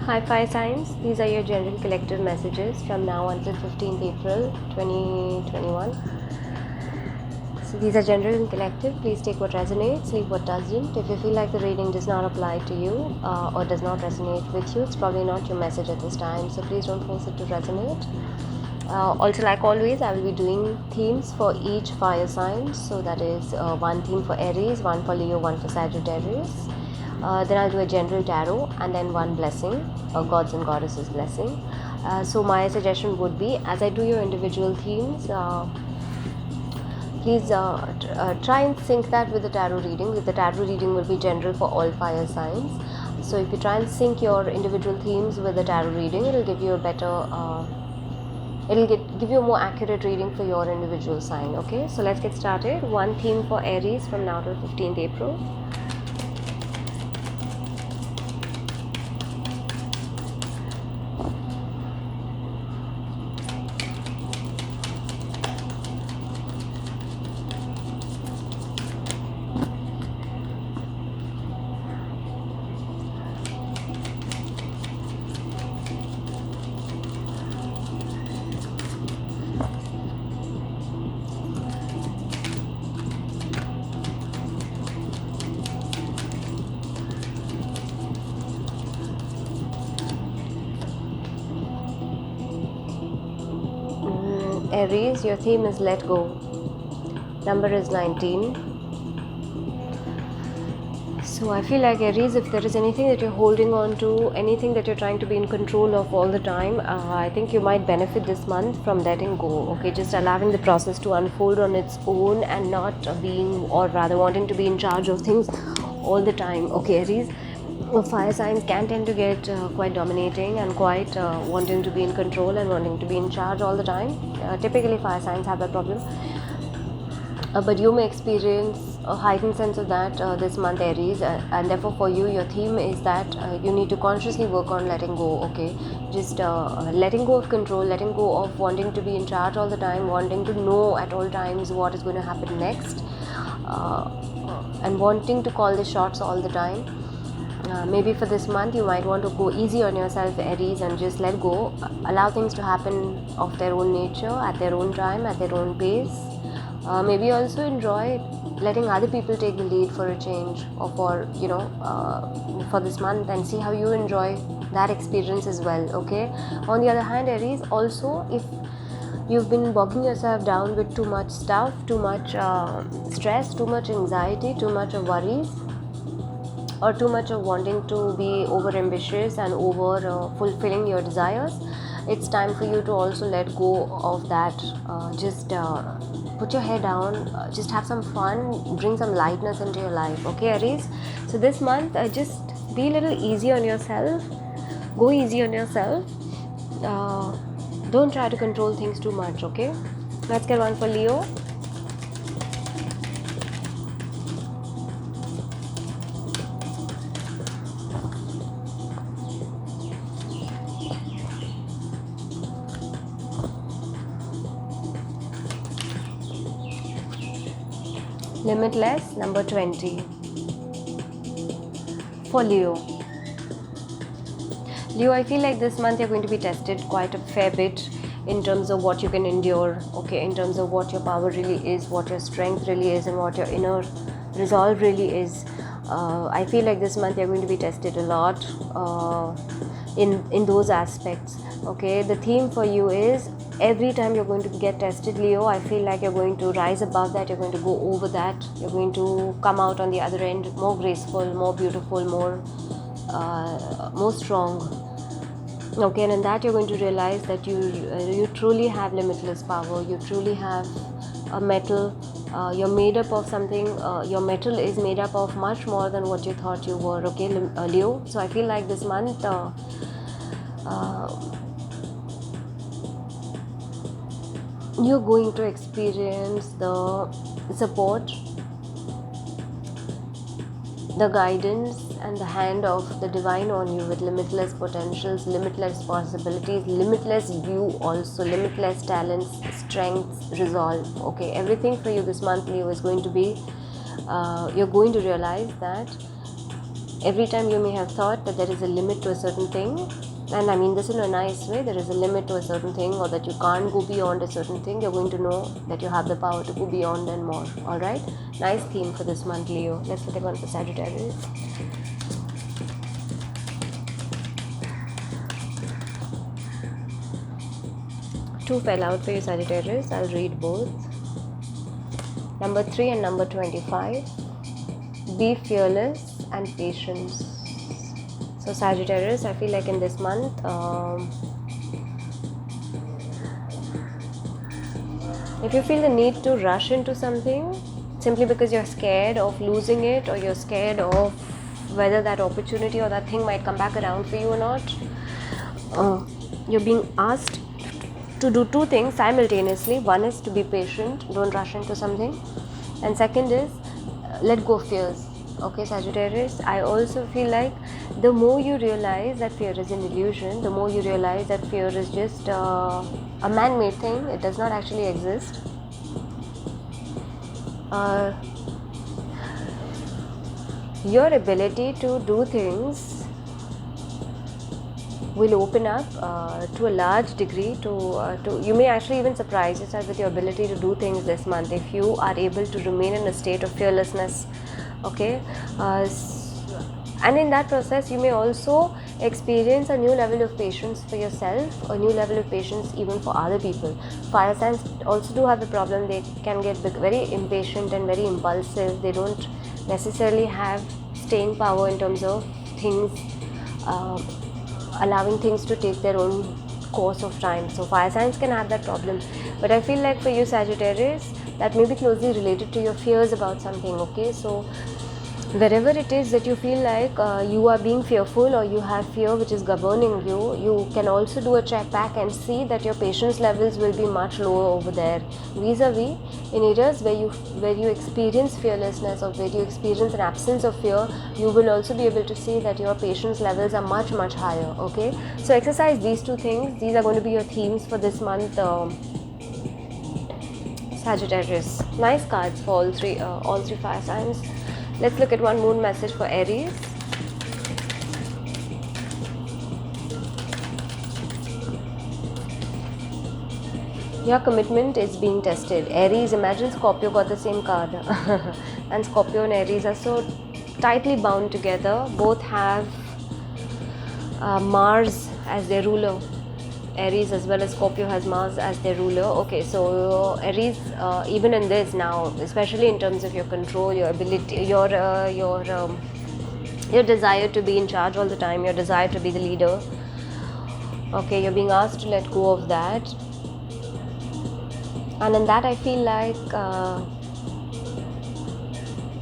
Hi Fire Signs, these are your general collective messages from now until 15th April 2021. So these are general and collective. Please take what resonates, leave what doesn't. If you feel like the reading does not apply to you or does not resonate with you, it's probably not your message at this time. So please don't force it to resonate. Also, like always, I will be doing themes for each fire sign. So that is one theme for Aries, one for Leo, one for Sagittarius. Then I'll do a general tarot and then one blessing, a gods and goddesses blessing. So my suggestion would be, as I do your individual themes, please try and sync that with the tarot reading. The tarot reading will be general for all fire signs. So if you try and sync your individual themes with the tarot reading, it will give you a better give you a more accurate reading for your individual sign. Okay, so let's get started. One theme for Aries from now till 15th April. Aries, your theme is let go. Number is 19. So I feel like Aries, if there is anything that you're holding on to, anything that you're trying to be in control of all the time, I think you might benefit this month from letting go. Okay, just allowing the process to unfold on its own and not being, or rather wanting to be in charge of things all the time. Okay, Aries, fire signs can tend to get quite dominating and quite wanting to be in control and wanting to be in charge all the time. Typically fire signs have that problem, but you may experience a heightened sense of that this month, Aries, and therefore for you, your theme is that you need to consciously work on letting go. Okay, just letting go of control, letting go of wanting to be in charge all the time, wanting to know at all times what is going to happen next, and wanting to call the shots all the time. Maybe for this month you might want to go easy on yourself, Aries, and just let go, allow things to happen of their own nature, at their own time, at their own pace. Maybe also enjoy letting other people take the lead for a change, or for this month, and see how you enjoy that experience as well. Okay, on the other hand, Aries, also if you've been bogging yourself down with too much stuff, too much stress, too much anxiety, too much of worries, or too much of wanting to be over ambitious and over fulfilling your desires, it's time for you to also let go of that. Just put your head down, just have some fun, bring some lightness into your life. Okay, Aries, so this month just be a little easy on yourself, go easy on yourself, don't try to control things too much. Okay, let's get one for Leo. Limitless, number 20. For Leo, I feel like this month you're going to be tested quite a fair bit in terms of what you can endure. Okay, in terms of what your power really is, what your strength really is, and what your inner resolve really is. I feel like this month you're going to be tested a lot in those aspects. Okay, the theme for you is, every time you're going to get tested, Leo, I feel like you're going to rise above that, you're going to go over that, you're going to come out on the other end more graceful, more beautiful, more strong. Okay, and in that you're going to realize that you truly have limitless power, you truly have a metal, you're made up of something, your metal is made up of much more than what you thought you were. Okay, Leo, so I feel like this month you're going to experience the support, the guidance and the hand of the divine on you, with limitless potentials, limitless possibilities, limitless view, also limitless talents, strengths, resolve. Okay, everything for you this month, Leo, is going to be you're going to realize that Every time you may have thought that there is a limit to a certain thing, and I mean this in a nice way, there is a limit to a certain thing, or that you can't go beyond a certain thing, you're going to know that you have the power to go beyond and more. Alright, nice theme for this month, Leo. Let's take one for Sagittarius. Two fell out for you, Sagittarius. I'll read both. Number 3 and number 25. Be fearless and patience. So Sagittarius, I feel like in this month, if you feel the need to rush into something simply because you're scared of losing it, or you're scared of whether that opportunity or that thing might come back around for you or not, you're being asked to do two things simultaneously. One is to be patient, don't rush into something, and second is let go of fears. Okay, Sagittarius, I also feel like the more you realize that fear is an illusion, the more you realize that fear is just a man-made thing, it does not actually exist. Your ability to do things will open up to a large degree to you may actually even surprise yourself with your ability to do things this month if you are able to remain in a state of fearlessness. Okay, and in that process you may also experience a new level of patience for yourself, a new level of patience even for other people. Fire signs also do have the problem, they can get very impatient and very impulsive. They don't necessarily have staying power in terms of things, allowing things to take their own course of time. So fire signs can have that problem, but I feel like for you, Sagittarius, that may be closely related to your fears about something. Okay, so wherever it is that you feel like you are being fearful, or you have fear which is governing you, you can also do a check back and see that your patience levels will be much lower over there, vis-a-vis in areas where you experience fearlessness, or where you experience an absence of fear. You will also be able to see that your patience levels are much higher. Okay, so exercise these two things. These are going to be your themes for this month, Sagittarius. Nice cards for all three fire signs. Let's look at one moon message for Aries. Your commitment is being tested. Aries, imagine Scorpio got the same card. And Scorpio and Aries are so tightly bound together. Both have Mars as their ruler. Aries as well as Scorpio has Mars as their ruler. Okay, so Aries, even in this now, especially in terms of your control, your ability, your desire to be in charge all the time, your desire to be the leader. Okay, you're being asked to let go of that, and in that I feel like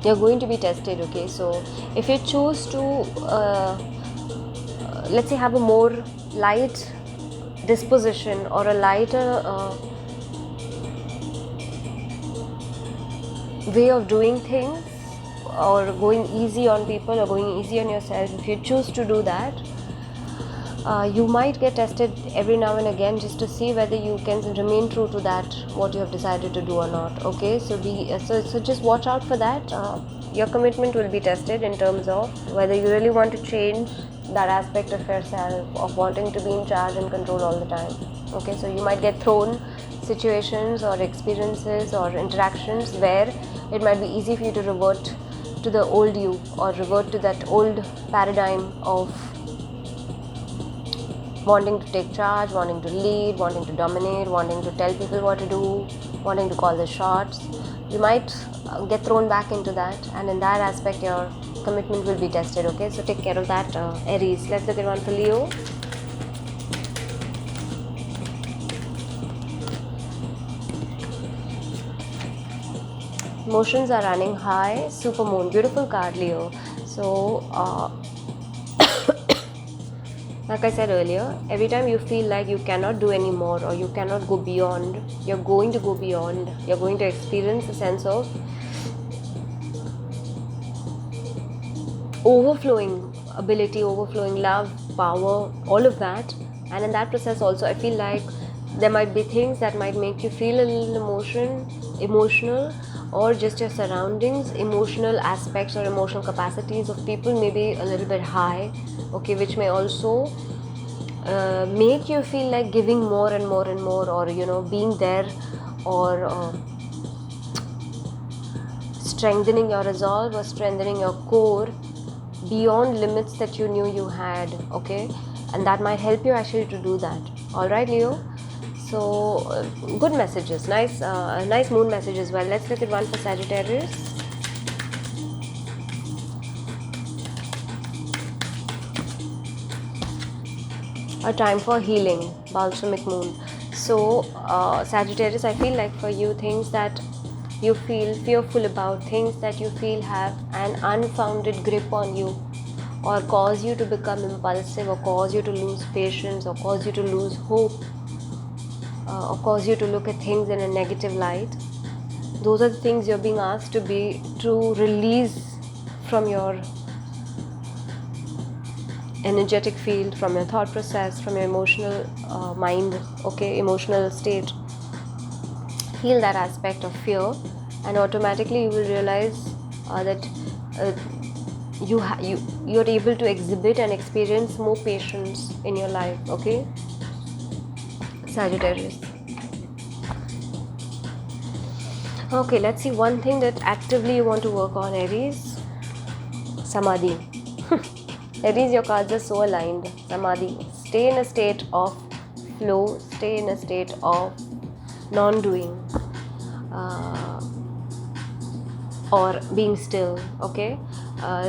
you're going to be tested. Okay, so if you choose to let's say have a more light disposition, or a lighter way of doing things, or going easy on people, or going easy on yourself, if you choose to do that, you might get tested every now and again, just to see whether you can remain true to that, what you have decided to do or not. Okay, so so just watch out for that. Your commitment will be tested in terms of whether you really want to change that aspect of yourself, of wanting to be in charge and control all the time. Okay, so you might get thrown situations or experiences or interactions where it might be easy for you to revert to the old you, or revert to that old paradigm of wanting to take charge, wanting to lead, wanting to dominate, wanting to tell people what to do, wanting to call the shots. You might get thrown back into that, and in that aspect your commitment will be tested. Okay, so take care of that, Aries. Let's look at one for Leo. Emotions are running high. Supermoon, beautiful card, Leo. So like I said earlier, every time you feel like you cannot do any more, or you cannot go beyond, you're going to go beyond. You're going to experience a sense of overflowing ability, overflowing love, power, all of that. And in that process also, I feel like there might be things that might make you feel a little emotional, or just your surroundings, emotional aspects or emotional capacities of people may be a little bit high, okay, which may also make you feel like giving more and more and more, or being there, or strengthening your resolve or strengthening your core beyond limits that you knew you had, okay, and that might help you actually to do that. All right, Leo. So good messages, nice moon message as well. Let's look at one for Sagittarius. A time for healing, balsamic moon. So Sagittarius, I feel like for you, things that you feel fearful about, things that you feel have an unfounded grip on you, or cause you to become impulsive, or cause you to lose patience, or cause you to lose hope, or cause you to look at things in a negative light. Those are the things you're being asked to release from your energetic field, from your thought process, from your emotional mind, okay, emotional state. Heal that aspect of fear, and automatically you will realize that you're able to exhibit and experience more patience in your life, okay, Sagittarius. Okay, let's see one thing that actively you want to work on, Aries. Samadhi. Aries, your cards are so aligned. Samadhi. Stay in a state of flow, stay in a state of non-doing, or being still, okay.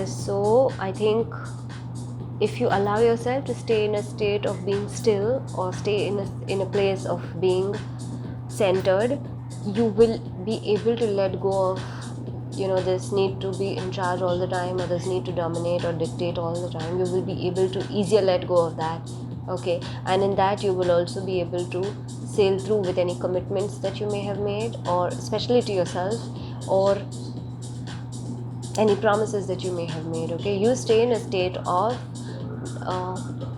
So I think if you allow yourself to stay in a state of being still, or stay in a place of being centered, you will be able to let go of this need to be in charge all the time, or this need to dominate or dictate all the time. You will be able to easier let go of that, okay, and in that you will also be able to sail through with any commitments that you may have made, or especially to yourself, or any promises that you may have made, okay. You stay in a state of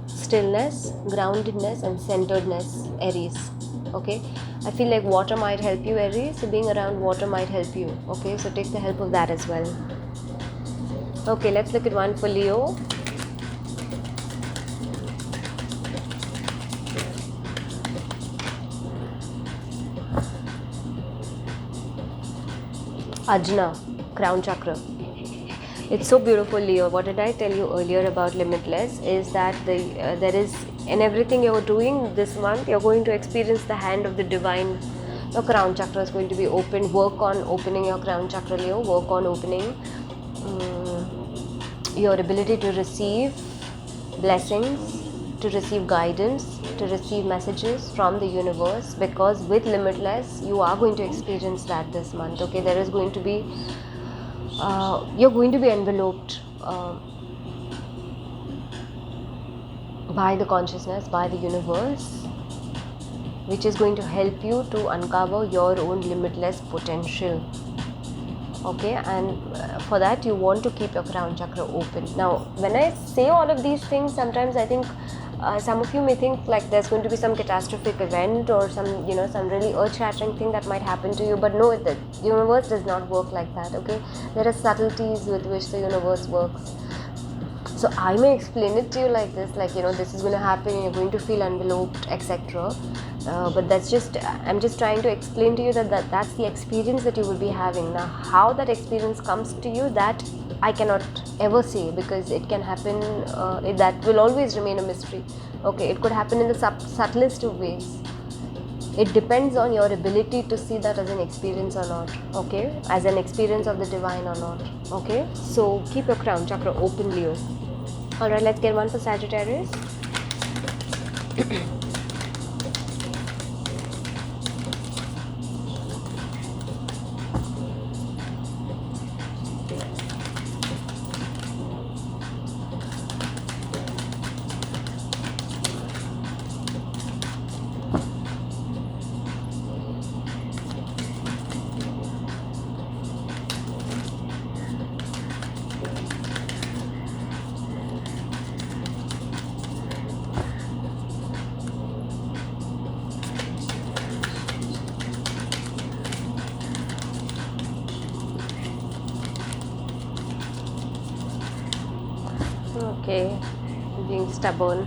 stillness, groundedness and centeredness, Aries, okay. I feel like water might help you, Aries, so being around water might help you, okay, so take the help of that as well. Okay, let's look at one for Leo. Ajna, crown chakra. It's so beautiful, Leo. What did I tell you earlier about Limitless is that there is, in everything you're doing this month, you're going to experience the hand of the divine. Your crown chakra is going to be open. Work on opening your crown chakra, Leo. Work on opening your ability to receive blessings, to receive guidance, to receive messages from the universe, because with Limitless, you are going to experience that this month, okay. There is going to be you're going to be enveloped by the consciousness, by the universe, which is going to help you to uncover your own limitless potential, okay. And for that you want to keep your crown chakra open. Now when I say all of these things, sometimes I think some of you may think like there's going to be some catastrophic event, or some really earth-shattering thing that might happen to you, but no, the universe does not work like that, okay. There are subtleties with which the universe works. So I may explain it to you like this, like this is going to happen, you're going to feel enveloped, etc. But I'm just trying to explain to you that's the experience that you will be having. Now how that experience comes to you, that I cannot ever say, because it can happen, that will always remain a mystery, okay. It could happen in the subtlest of ways. It depends on your ability to see that as an experience or not, okay, as an experience of the divine or not, okay. So keep your crown chakra open, Leo. Alright, let's get one for Sagittarius. Okay, being stubborn.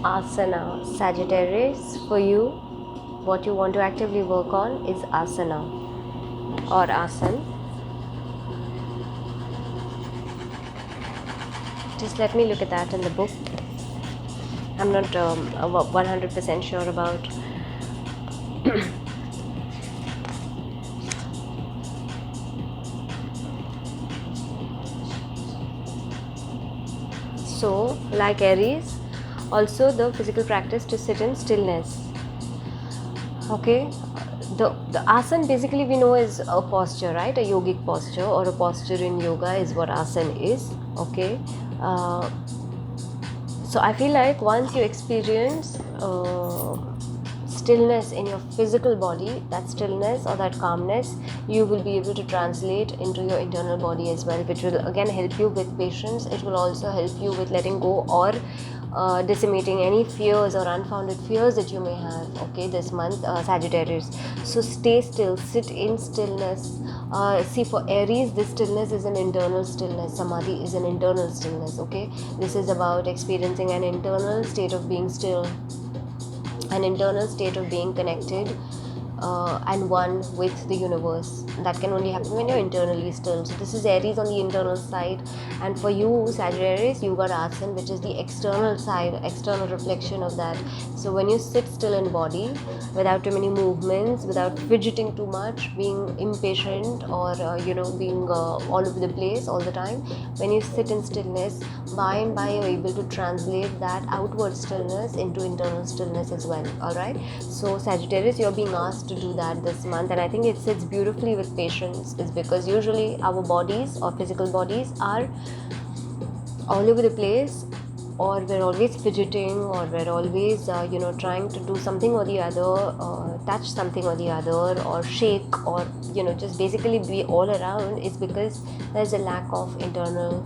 Asana, Sagittarius, for you, what you want to actively work on is asana or asan. Just let me look at that in the book. I'm not 100% sure about. So, like Aries, also the physical practice to sit in stillness. Okay, the asan basically we know is a posture, right? A yogic posture or a posture in yoga is what asan is. Okay, so I feel like once you experience stillness in your physical body, that stillness or that calmness, you will be able to translate into your internal body as well, which will again help you with patience. It will also help you with letting go or decimating any fears or unfounded fears that you may have, okay, this month, Sagittarius. So stay still, sit in stillness. See, for Aries, this stillness is an internal stillness. Samadhi is an internal stillness, okay. This is about experiencing an internal state of being still, an internal state of being connected and one with the universe. That can only happen when you're internally still. So this is Aries on the internal side, and for you Sagittarius, you got Asan, which is the external side, external reflection of that. So when you sit still in body without too many movements, without fidgeting too much, being impatient or being all over the place all the time, when you sit in stillness, by and by you're able to translate that outward stillness into internal stillness as well. All right, so Sagittarius, you're being asked to do that this month, and I think it sits beautifully with patience, is because usually our bodies or physical bodies are all over the place, or we're always fidgeting, or we're always trying to do something or the other, touch something or the other, or shake, or just basically be all around, is because there's a lack of internal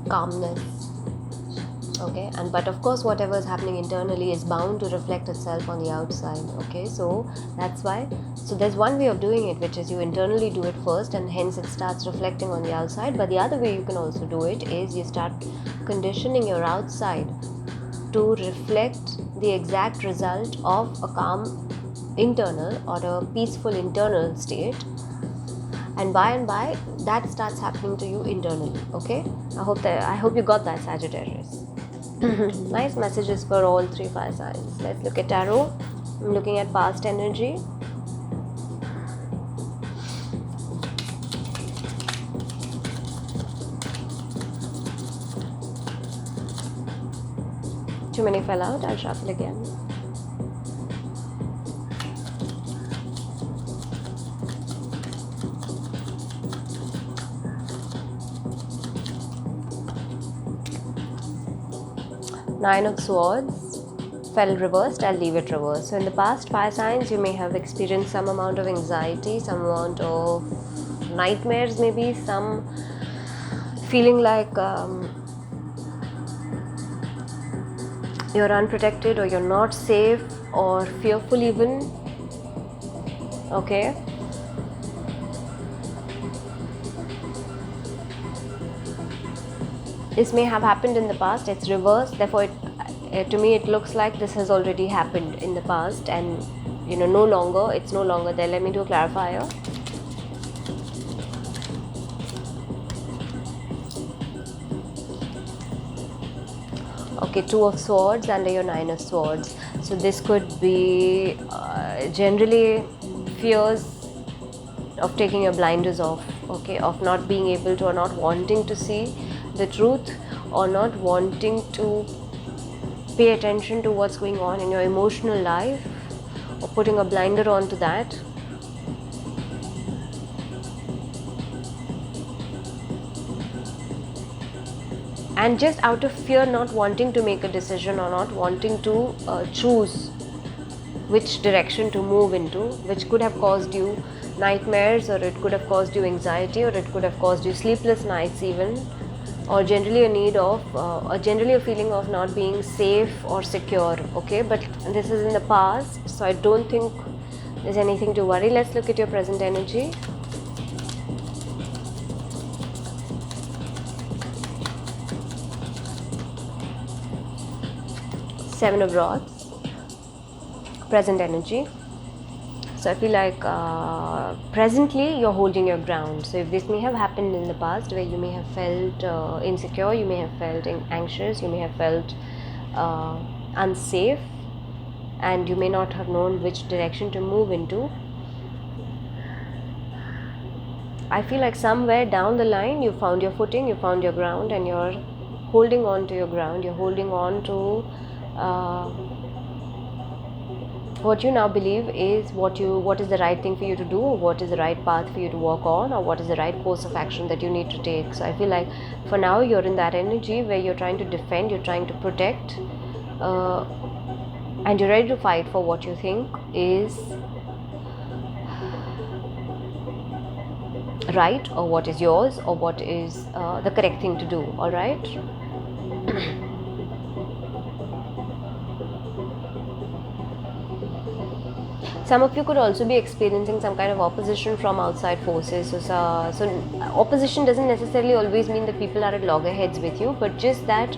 calmness. Okay, and but of course whatever is happening internally is bound to reflect itself on the outside. Okay, so that's why, so there's one way of doing it, which is you internally do it first, and hence it starts reflecting on the outside. But the other way you can also do it is you start conditioning your outside to reflect the exact result of a calm internal or a peaceful internal state, and by that starts happening to you internally. Okay, I hope you got that, Sagittarius. Nice messages for all three fire signs. Let's look at tarot. I'm looking at past energy. Too many fell out. I'll shuffle again. Nine of Swords fell reversed. I'll leave it reversed. So in the past, fire signs, you may have experienced some amount of anxiety, some amount of nightmares, maybe some feeling like you're unprotected, or you're not safe, or fearful even. Okay, this may have happened in the past. It's reversed, therefore to me it looks like this has already happened in the past, and it's no longer there. Let me do a clarifier. Okay, Two of Swords under your Nine of Swords. So this could be generally fears of taking your blinders off, okay, of not being able to, or not wanting to see the truth, or not wanting to pay attention to what's going on in your emotional life, or putting a blinder onto that. And just out of fear, not wanting to make a decision, or not wanting to choose which direction to move into, which could have caused you nightmares, or it could have caused you anxiety, or it could have caused you sleepless nights even. or generally a need of or generally a feeling of not being safe or secure. Okay, but this is in the past, so I don't think there's anything to worry. Let's look at your present energy. Seven of Rods, present energy. So I feel like presently you're holding your ground. So if this may have happened in the past where you may have felt insecure, you may have felt anxious, you may have felt unsafe, and you may not have known which direction to move into. I feel like somewhere down the line you found your footing, you found your ground, and you're holding on to your ground. You're holding on to what you now believe is what is the right thing for you to do, or what is the right path for you to walk on, or what is the right course of action that you need to take. So I feel like for now you're in that energy where you're trying to defend, you're trying to protect, and you're ready to fight for what you think is right, or what is yours, or what is the correct thing to do. All right. Some of you could also be experiencing some kind of opposition from outside forces. So opposition doesn't necessarily always mean that people are at loggerheads with you, but just that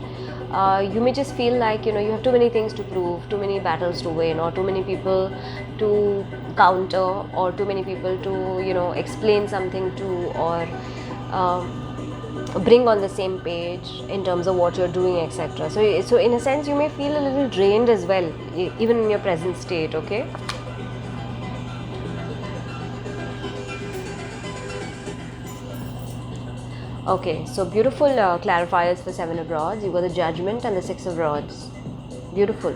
you may just feel like you have too many things to prove, too many battles to win, or too many people to counter, or too many people to explain something to, or bring on the same page in terms of what you're doing, etc. So in a sense you may feel a little drained as well, even in your present state. Okay. Okay, so beautiful clarifiers for Seven of Rods. You got the Judgment and the Six of Rods. Beautiful.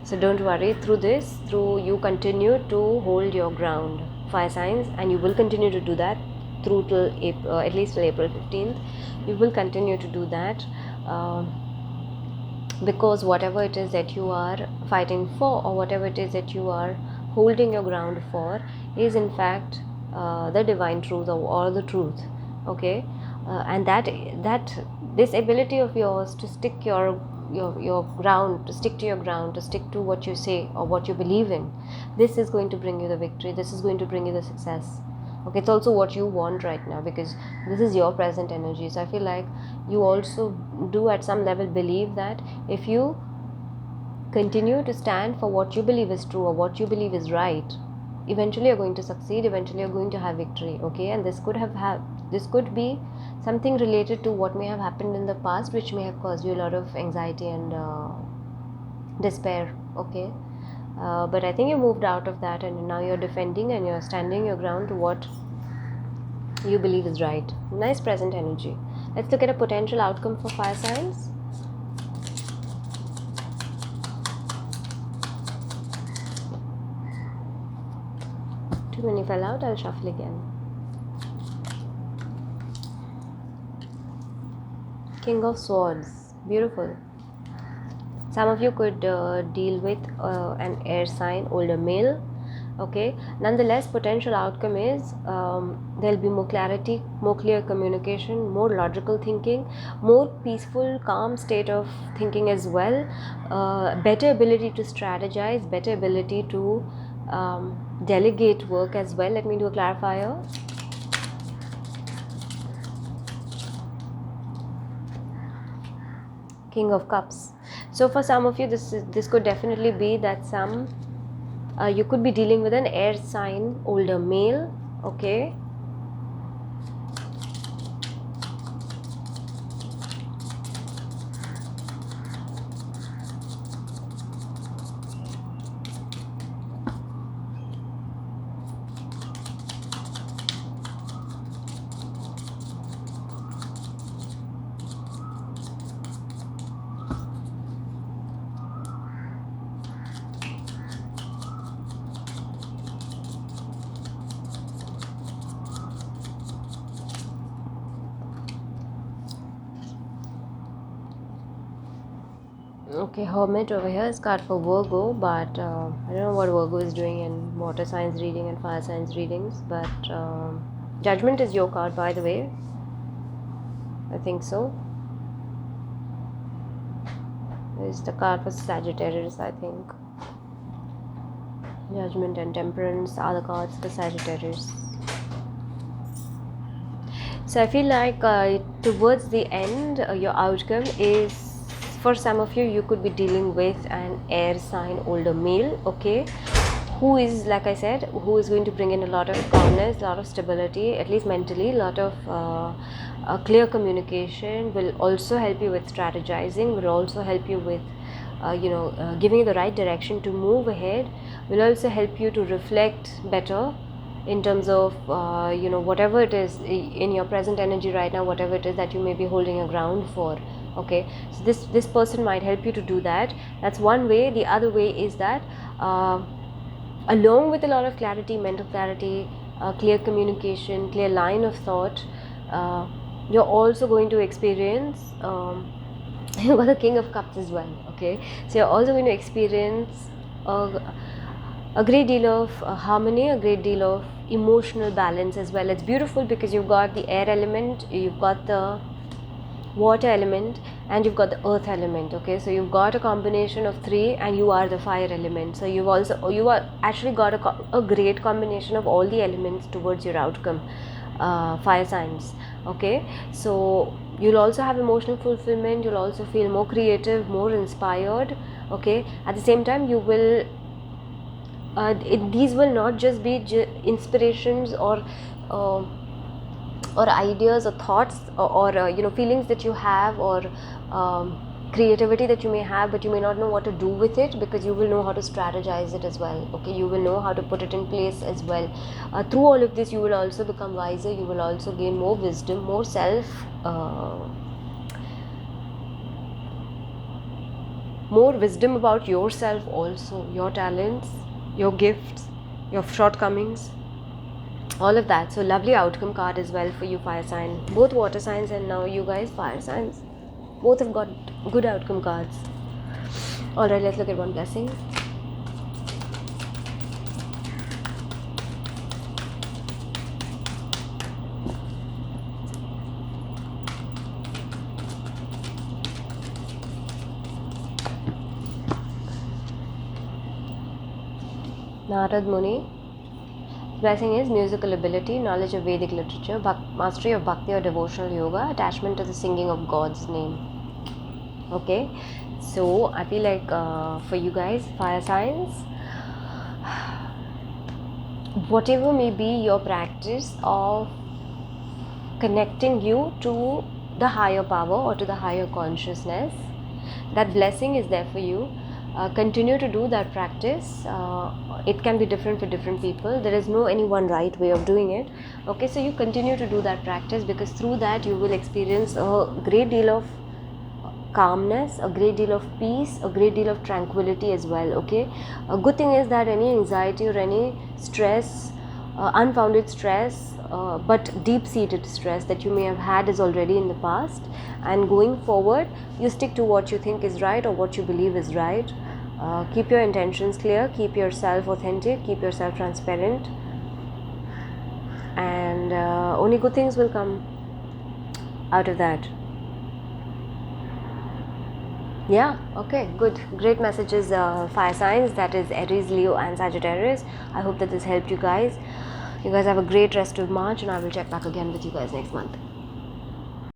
So don't worry, through you continue to hold your ground, fire signs, and you will continue to do that through till April, at least till April 15th. You will continue to do that because whatever it is that you are fighting for, or whatever it is that you are holding your ground for, is in fact the divine truth, or the truth. Okay, and that this ability of yours to stick your ground, to stick to your ground, to stick to what you say or what you believe in, this is going to bring you the victory, this is going to bring you the success. Okay, it's also what you want right now, because this is your present energy. So I feel like you also do at some level believe that if you continue to stand for what you believe is true, or what you believe is right, eventually you're going to succeed, eventually you're going to have victory. Okay, and this could be something related to what may have happened in the past, which may have caused you a lot of anxiety and despair. Okay, but I think you moved out of that, and now you're defending and you're standing your ground to what you believe is right. Nice present energy. Let's look at a potential outcome for fire signs. Too many fell out, I'll shuffle again. King of Swords. Beautiful. Some of you could deal with an air sign, older male. Okay, nonetheless, potential outcome is there'll be more clarity, more clear communication, more logical thinking, more peaceful, calm state of thinking as well, better ability to strategize, better ability to delegate work as well. Let me do a clarifier. King of Cups. So for some of you, this could definitely be that you could be dealing with an air sign, older male. Okay, okay, Hermit over here is card for Virgo, but I don't know what Virgo is doing in water signs reading and fire signs readings, but Judgment is your card, by the way. I think so. This is the card for Sagittarius, I think. Judgment and Temperance are the cards for Sagittarius. So I feel like towards the end, your outcome is, for some of you, you could be dealing with an air sign older male, okay, who is, like I said, who is going to bring in a lot of calmness, a lot of stability, at least mentally, a lot of clear communication, will also help you with strategizing, will also help you with giving you the right direction to move ahead, will also help you to reflect better in terms of whatever it is in your present energy right now, whatever it is that you may be holding a ground for. Okay, so this person might help you to do that. That's one way. The other way is that along with a lot of clarity, mental clarity, clear communication, clear line of thought, you're also going to experience you got the King of Cups as well. Okay, so you're also going to experience a great deal of harmony, a great deal of emotional balance as well. It's beautiful because you've got the air element, you've got the water element, and you've got the earth element. Okay, so you've got a combination of three, and you are the fire element. So you are actually got a great combination of all the elements towards your outcome, fire signs. Okay, so you'll also have emotional fulfillment, you'll also feel more creative, more inspired. Okay, at the same time, you will these will not just be inspirations or ideas or thoughts or feelings that you have, or creativity that you may have, but you may not know what to do with it, because you will know how to strategize it as well. Okay, you will know how to put it in place as well. Through all of this, you will also become wiser, you will also gain more wisdom, more more wisdom about yourself also, your talents, your gifts, your shortcomings, all of that. So lovely outcome card as well for you, fire sign. Both water signs and now you guys, fire signs, both have got good outcome cards. Alright, let's look at one blessing. Narad Muni. Blessing is musical ability, knowledge of Vedic literature, mastery of bhakti or devotional yoga, attachment to the singing of God's name. Okay, so I feel like for you guys, fire signs, whatever may be your practice of connecting you to the higher power or to the higher consciousness, that blessing is there for you. Continue to do that practice. It can be different for different people. There is no any one right way of doing it. Okay, so you continue to do that practice, because through that you will experience a great deal of calmness, a great deal of peace, a great deal of tranquility as well. Okay, a good thing is that any anxiety or any stress, unfounded stress, but deep-seated stress that you may have had is already in the past, and going forward you stick to what you think is right or what you believe is right. Keep your intentions clear, keep yourself authentic, keep yourself transparent, and only good things will come out of that. Yeah, okay, good, great messages, fire signs, that is Aries, Leo and Sagittarius. I hope that this helped you guys. You guys have a great rest of March, and I will check back again with you guys next month.